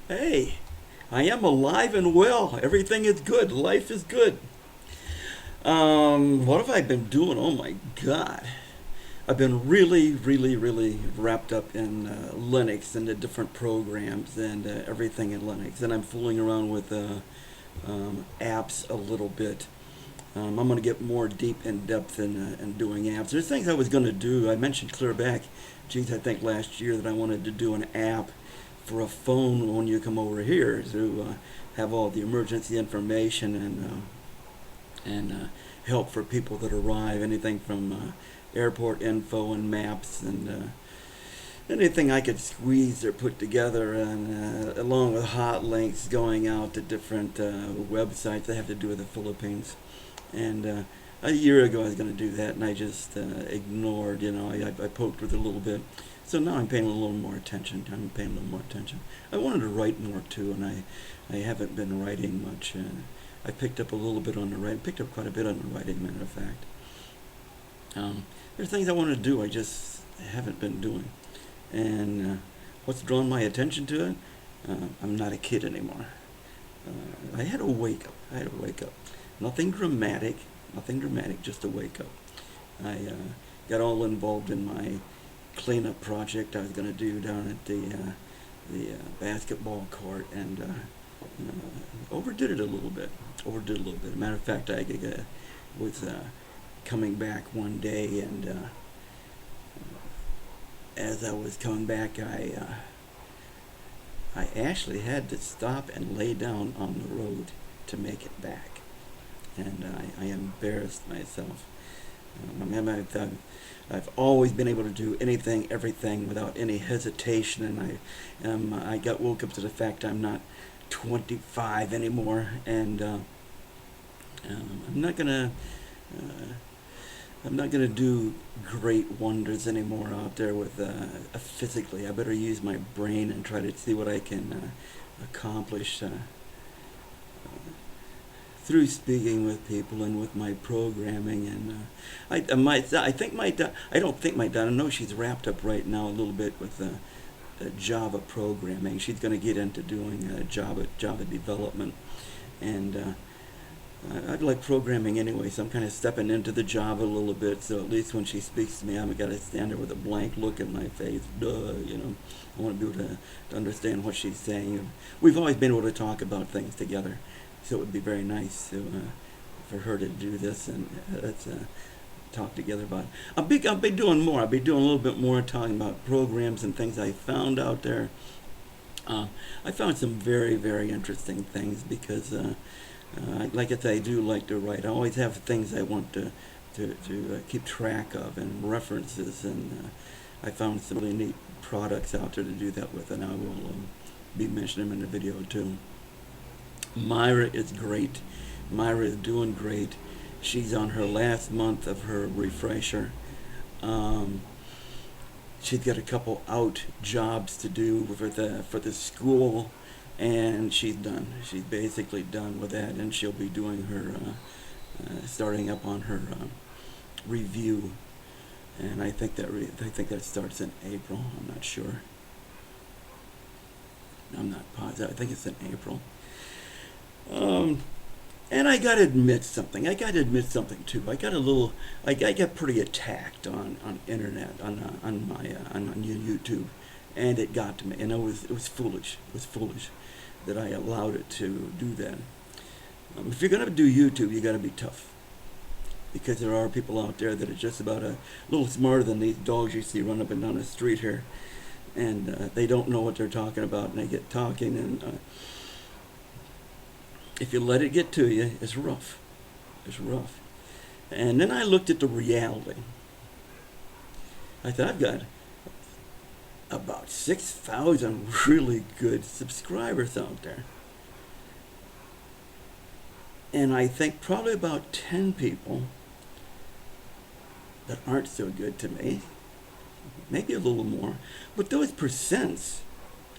Hey, I am alive and well. Everything is good. Life is good. What have I been doing? Oh my God. I've been really wrapped up in Linux and the different programs and everything in Linux. And I'm fooling around with apps a little bit. I'm going to get more deep in depth in doing apps. There's things I was going to do. I mentioned clear back, geez, I think last year that I wanted to do an app for a phone when you come over here to have all the emergency information and help for people that arrive. Anything from airport info and maps and anything I could squeeze or put together, and along with hot links going out to different websites that have to do with the Philippines. And a year ago I was going to do that, and I just ignored. I poked with it a little bit. So now I'm paying a little more attention. I wanted to write more too, and I haven't been writing much. I picked up a little bit on the writing, picked up quite a bit on the writing, matter of fact. There's things I want to do, I just haven't been doing. And what's drawn my attention to it? I'm not a kid anymore. I had a wake up. Nothing dramatic, just a wake up. I got all involved in my cleanup project I was going to do down at the basketball court, and overdid it a little bit. Matter of fact, I was coming back one day, and as I was coming back, I actually had to stop and lay down on the road to make it back, and I embarrassed myself. I've always been able to do anything, everything without any hesitation, and I got woke up to the fact I'm not 25 anymore, and I'm not gonna do great wonders anymore out there with physically. I better use my brain and try to see what I can accomplish through speaking with people and with my programming. And I don't think my daughter, I know she's wrapped up right now a little bit with Java programming. She's going to get into doing Java development, and I'd like programming anyway, so I'm kind of stepping into the Java a little bit, so at least when she speaks to me, I've got to stand there with a blank look in my face. I want to be able to understand what she's saying. We've always been able to talk about things together, so it would be very nice for her to do this, and let's talk together about it. I'll be doing more. I'll be doing a little bit more talking about programs and things I found out there. I found some very interesting things because, like I said, I do like to write. I always have things I want to keep track of and references, and I found some really neat products out there to do that with, and I will be mentioning them in the video too. Myra is great. Myra is doing great. She's on her last month of her refresher. She's got a couple out jobs to do for the school, and she's done. She's basically done with that, and she'll be doing her starting up on her review. And I think that starts in April. I'm not sure. I'm not positive. I think it's in April. And I gotta admit something. Too. I got pretty attacked on internet, on my YouTube, and it got to me. And it was foolish. It was foolish that I allowed it to do that. If you're gonna do YouTube, you gotta be tough, because there are people out there that are just about a little smarter than these dogs you see run up and down the street here, and they don't know what they're talking about, and they get talking, and if you let it get to you, it's rough. And then I looked at the reality. I thought, I've got about 6,000 really good subscribers out there. And I think probably about 10 people that aren't so good to me, maybe a little more, but those percents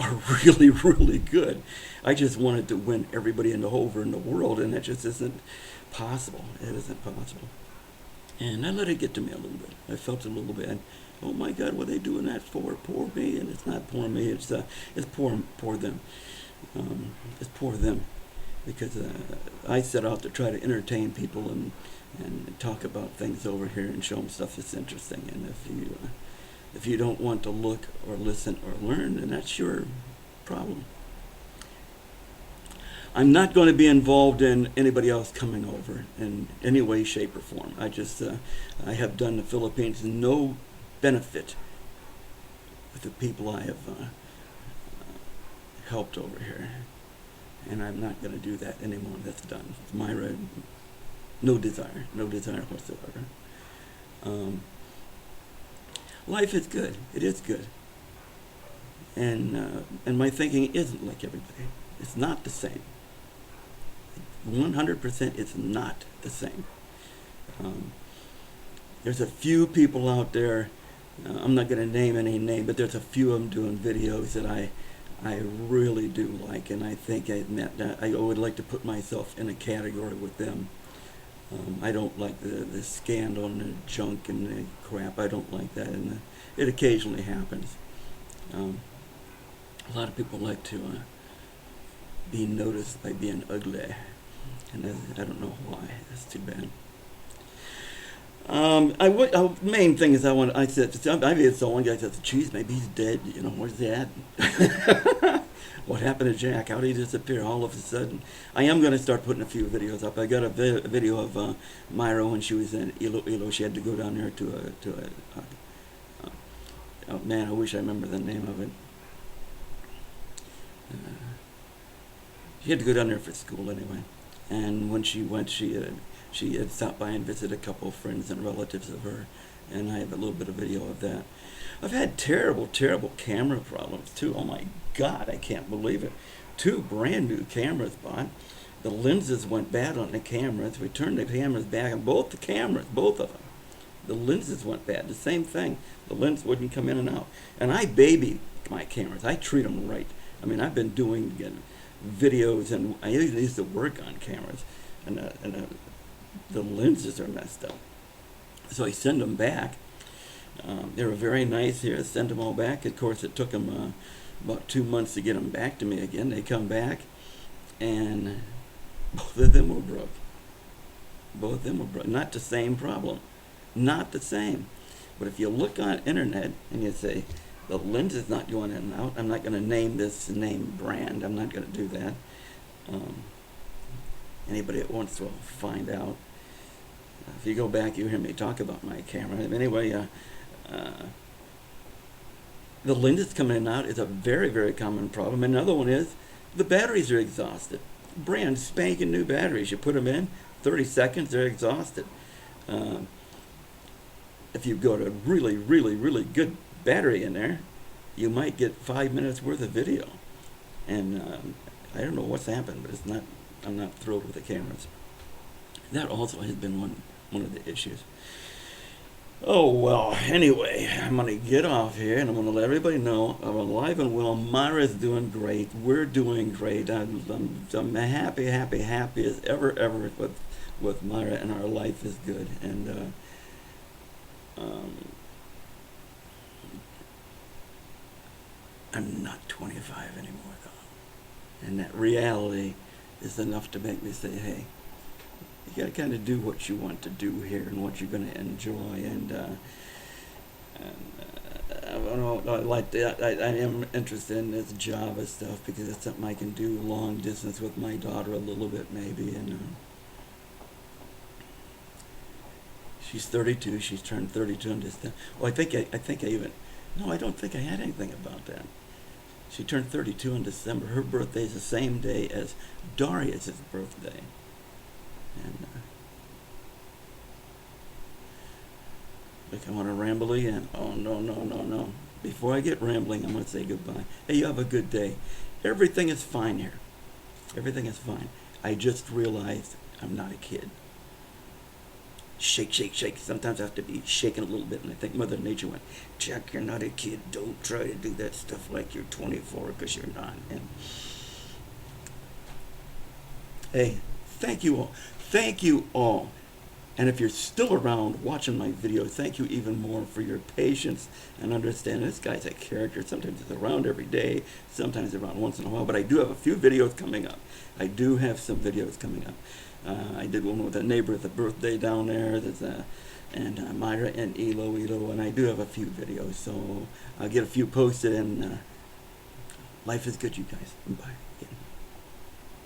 are really good. I just wanted to win everybody over in the world, and that just isn't possible. It isn't possible. And I let it get to me a little bit. I felt a little bit, oh my God, what are they doing that for? Poor me. And it's not poor me, it's poor them. It's poor them, because I set out to try to entertain people and talk about things over here and show them stuff that's interesting. And if you don't want to look or listen or learn, then that's your problem. I'm not going to be involved in anybody else coming over in any way, shape, or form. I have done the Philippines no benefit with the people I have helped over here, and I'm not going to do that anymore. That's done. It's Myra, no desire whatsoever. Life is good. It is good, and my thinking isn't like everybody. It's not the same. 100% it's not the same. There's a few people out there, I'm not going to name any name, but there's a few of them doing videos that I really do like, and I think I would like to put myself in a category with them. I don't like the scandal and the junk and the crap. I don't like that, and it occasionally happens. A lot of people like to be noticed by being ugly, and I don't know why. That's too bad. Main thing is I said one guy said, "Geez, maybe he's dead. You know, where's he at?" What happened to Jack? How did he disappear all of a sudden? I am going to start putting a few videos up. I got a video of Myra when she was in Iloilo. She had to go down there to oh man, I wish I remember the name of it. She had to go down there for school anyway. And when she went, she had stopped by and visited a couple of friends and relatives of her, and I have a little bit of video of that. I've had terrible camera problems too. Oh my God, I can't believe it. 2 brand new cameras bought. The lenses went bad on the cameras. We turned the cameras back, and both of them, the lenses went bad. The same thing. The lens wouldn't come in and out. And I baby my cameras. I treat them right. I mean, I've been doing videos, and I used to work on cameras, and the lenses are messed up. So I send them back. They were very nice here. I sent them all back. Of course, it took them about 2 months to get them back to me again. They come back, and both of them were broke. Both of them were broke. Not the same problem. Not the same. But if you look on internet and you say, the lens is not going in and out, I'm not going to name this name brand. I'm not going to do that. Anybody that wants to find out. If you go back, you hear me talk about my camera. Anyway, the lenses coming in and out is a very common problem. Another one is the batteries are exhausted. Brand spanking new batteries. You put them in, 30 seconds, they're exhausted. If you've got a really good battery in there, you might get 5 minutes worth of video. And I don't know what's happened, but I'm not thrilled with the cameras. That also has been one of the issues. Oh, well, anyway, I'm going to get off here, and I'm going to let everybody know I'm alive and well. Myra's doing great. We're doing great. I'm happy as ever with Myra, and our life is good. And I'm not 25 anymore, though. And that reality is enough to make me say, hey, you got to kind of do what you want to do here and what you're going to enjoy. I am interested in this Java stuff because it's something I can do long distance with my daughter a little bit maybe. And she's 32. She's turned 32 in December. Well, I don't think I had anything about that. She turned 32 in December. Her birthday is the same day as Darius's birthday. And look, I want to ramble again. Oh, no. Before I get rambling, I'm going to say goodbye. Hey, you have a good day. Everything is fine here. Everything is fine. I just realized I'm not a kid. Shake. Sometimes I have to be shaken a little bit, and I think Mother Nature went, Jack, you're not a kid. Don't try to do that stuff like you're 24, because you're not. And hey, thank you all. And if you're still around watching my videos, thank you even more for your patience and understanding. This guy's a character. Sometimes he's around every day, sometimes around once in a while. But I do have a few videos coming up. I do have some videos coming up. I did one with a neighbor at the birthday down there. There's and Myra and Elo, and I do have a few videos. So I'll get a few posted, and life is good, you guys. Bye again.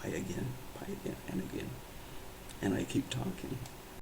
Bye again. Bye again. And again. And I keep talking.